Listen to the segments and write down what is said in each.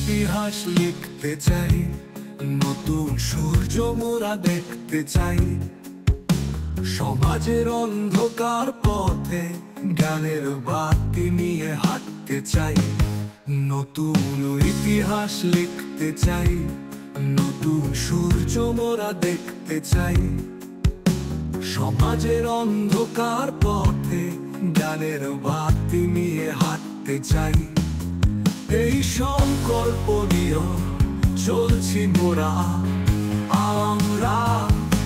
ইতিহাস লিখতে চাই, নতুন সূর্য মোরা দেখতে চাই। সমাজের অন্ধকার পথে জ্ঞানের বাতি নিয়ে হাঁটতে চাই। নতুন ইতিহাস লিখতে চাই, নতুন সূর্য মোরা দেখতে চাই। সমাজের অন্ধকার পথে জ্ঞানের বাতি নিয়ে হাঁটতে চাই। এই সংকল্প নিয়ে চলছি মোরা, আমরা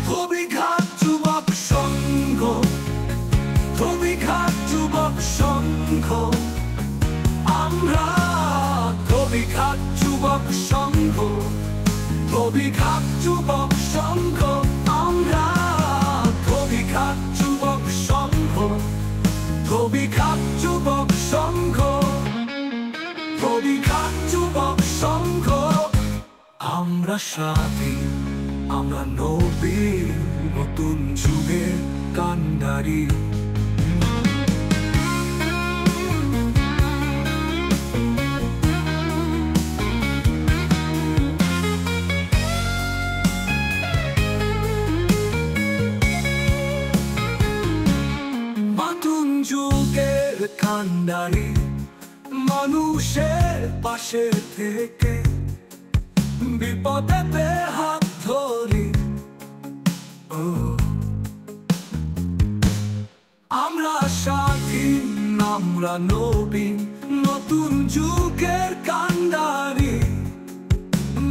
ধোবিঘাট যুবক সংঘ, ধোবিঘাট যুবক সংঘ। আমরা ধোবিঘাট যুবক সংঘ, ধোবিঘাট যুবক সংঘ। আমরা ধোবিঘাট যুবক সংঘ, ধোবিঘাট যুবক সংঘ, ধোবিঘাট যুবক সংঘ। আমরা স্বাধীন, আমরা নবীন, নতুন যুগের কান্ডারি। নতুন যুগের কান্ডারি, মানুষের পাশে থেকে বিপদে হাত ধরি। আমরা স্বাধীন, আমরা নবীন, নতুন যুগের কান্ডারি।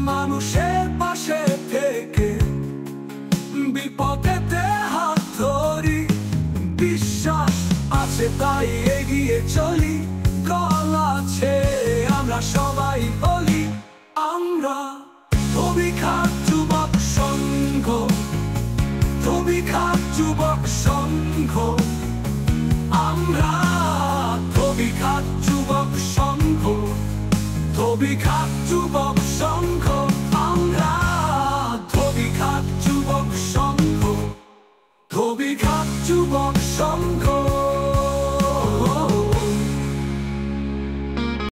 মানুষের পাশে থেকে বিপদে হাত ধরি। বিশ্বাস আছে তাই এগিয়ে চলি, গলা ছেড়ে আমরা সবাই বলি, আমরা ধোবিঘাট যুবক সংঘ, ধোবিঘাট যুবক সংঘ। আমরা ধোবিঘাট যুবক সংঘ, ধোবিঘাট যুবক সংঘ। আমরা ধোবিঘাট যুবক সংঘ, ধোবিঘাট যুবক সংঘ।